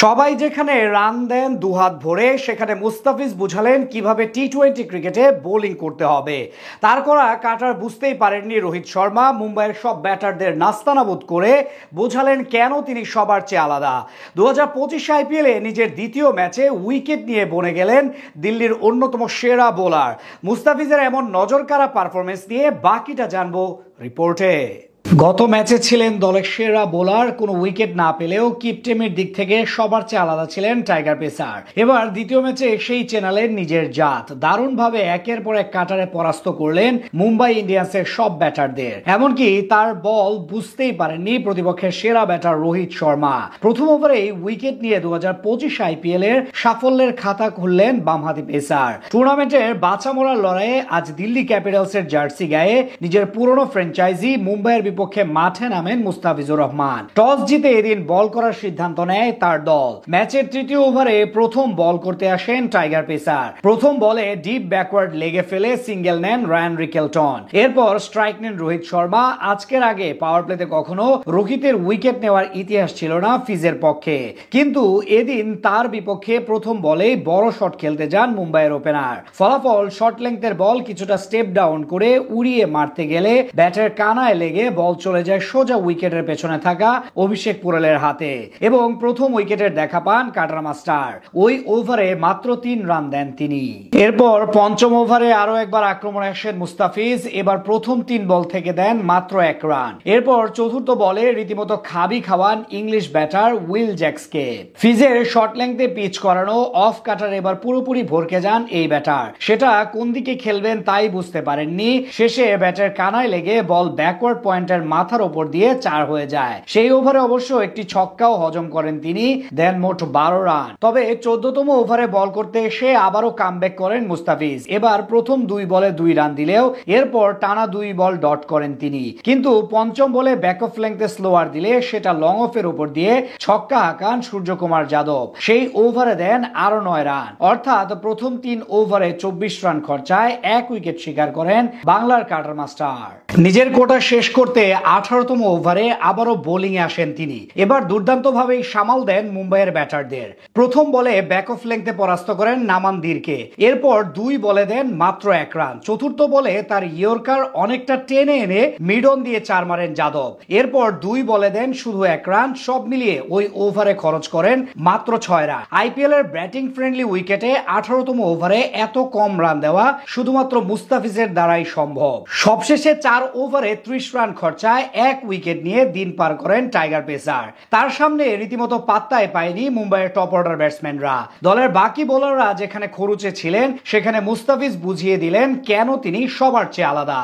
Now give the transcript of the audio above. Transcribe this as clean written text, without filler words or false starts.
সবাই যেখানে রান দেন দুহাত ভরে, সেখানে মুস্তাফিজ বুঝালেন কিভাবে টি-20 ক্রিকেটে বোলিং করতে হবে। তার করা কাটার বুঝতেই পারেননি রোহিত শর্মা। মুম্বাইয়ের সব ব্যাটারদের নাস্তানাবুদ করে বোঝালেন কেন তিনি সবার চেয়ে আলাদা। 2025 আইপিএলে নিজের দ্বিতীয় ম্যাচে উইকেট নিয়ে বনে গেলেন দিল্লির অন্যতম সেরা বোলার। মুস্তাফিজের এমন নজরকাড়া পারফরমেন্স নিয়ে বাকিটা জানবো রিপোর্টে। গত ম্যাচে ছিলেন দলের সেরা বোলার, কোনো উইকেট না পেলেও কিপটেমের দিক থেকে সবার চেয়ে আলাদা ছিলেন টাইগার পেসার। এবার দ্বিতীয় ম্যাচে সেই চ্যানেলের নিজের জাত, দারুণভাবে একের পর এক কাটারে পরাস্ত করলেন মুম্বাই ইন্ডিয়ান্সের সব ব্যাটারদের। এমনকি তার বল বুঝতেই পারেননি প্রতিপক্ষের সেরা ব্যাটার রোহিত শর্মা। প্রথম ওভারেই উইকেট নিয়ে 2025 আইপিএল এর সাফল্যের খাতা খুললেন বামহাতি পেসার। টুর্নামেন্টের বাঁচা মরার লড়াইয়ে আজ দিল্লি ক্যাপিটালসের জার্সি গায়ে নিজের পুরনো ফ্র্যাঞ্চাইজি মুম্বাইয়ের বিপক্ষে মাঠে নামেন মুস্তাফিজুর রহমান। টস জিতে এদিন বল করার সিদ্ধান্ত নেয় তার দল। ম্যাচের তৃতীয় ওভারে প্রথম বল করতে আসেন টাইগার পেসার। প্রথম বলে ডিপ ব্যাকওয়ার্ড লেগে ফেলে সিঙ্গেল নেন রায়ান রিকেলটন। এরপর স্ট্রাইক নেন রোহিত শর্মা। আজকের আগে পাওয়ার প্লেতে কখনো রোহিতের উইকেট নেওয়ার ইতিহাস ছিল না ফিজের পক্ষে, কিন্তু এদিন তার বিপক্ষে প্রথম বলেই বড় শট খেলতে যান মুম্বাইয়ের ওপেনার। ফলাফল শর্ট লেংথের বল কিছুটা স্টেপ ডাউন করে উড়িয়ে মারতে গেলে ব্যাটের কানায় লেগে বল চলে যায় সোজা উইকেটের পেছনে থাকা অভিষেক পুরেলের হাতে এবং প্রথম উইকেটের দেখা পান কাটার মাস্টার। ওই ওভারে মাত্র 3 রান দেন তিনি। এরপর পঞ্চম ওভারে আরো একবার আক্রমণে আসেন মুস্তাফিজ। এবার প্রথম 3 বল থেকে দেন মাত্র 1 রান। এরপর চতুর্থ বলে রীতিমতো খাবি খাওয়ান ইংলিশ ব্যাটার উইল জ্যাক্সকে। ফিজের শর্ট লেংথে পিচ করানো অফ কাটার এবার পুরোপুরি ভরকে যান এই ব্যাটার। সেটা কোন দিকে খেলবেন তাই বুঝতে পারেননি। শেষে ব্যাটের কানায় লেগে বল ব্যাকওয়ার্ড পয়েন্টের মাথার উপর দিয়ে 4 হয়ে যায়। সেই ওভারে অবশ্য একটি ছক্কাও হজম করেন তিনি, দেন মোট 12 রান। তবে 14তম ওভারে বল করতে এসে আবারও কামব্যাক করেন মুস্তাফিজ। এবার প্রথম 2 বলে 2 রান দিলেও এরপর টানা 2 বল ডট করেন তিনি, কিন্তু পঞ্চম বলে ব্যাক অফ লেংথে স্লোয়ার দিলে সেটা লং অফের উপর দিয়ে ছক্কা হাঁকান সূর্যকুমার যাদব। সেই ওভারে দেন আরো 9 রান। অর্থাৎ প্রথম 3 ওভারে 24 রান খরচায় 1 উইকেট শিকার করেন বাংলার কাটার মাস্টার। নিজের কোটা শেষ করতে 18তম ওভারে আবারও বোলিং এ আসেন তিনি। এবার দুর্দান্তভাবেই সামাল দেন মুম্বাইয়ের ব্যাটারদের। প্রথম বলে ব্যাক অফ লেংথে পরাস্ত করেন নামানদিরকে। এরপর 2 বলে দেন মাত্র 1 রান। চতুর্থ বলে তার ইয়র্কার অনেকটা টেনে এনে মিডন দিয়ে 4 মারেন যাদব। এরপর 2 বলে দেন শুধু 1 রান। সব মিলিয়ে ওই ওভারে খরচ করেন মাত্র 6 রান। আইপিএল এর ব্যাটিং ফ্রেন্ডলি উইকেটে 18তম ওভারে এত কম রান দেওয়া শুধুমাত্র মুস্তাফিজের দ্বারাই সম্ভব। সবশেষে 4 ওভারে 30 রান খরচায় 1 উইকেট নিয়ে দিন পার করেন টাইগার পেসার। তার সামনে রীতিমতো পাত্তাই পায়নি মুম্বাইয়ের টপ অর্ডার ব্যাটসম্যানরা। দলের বাকি বোলাররা যেখানে খরুচে ছিলেন, সেখানে মুস্তাফিজ বুঝিয়ে দিলেন কেন তিনি সবার চেয়ে আলাদা।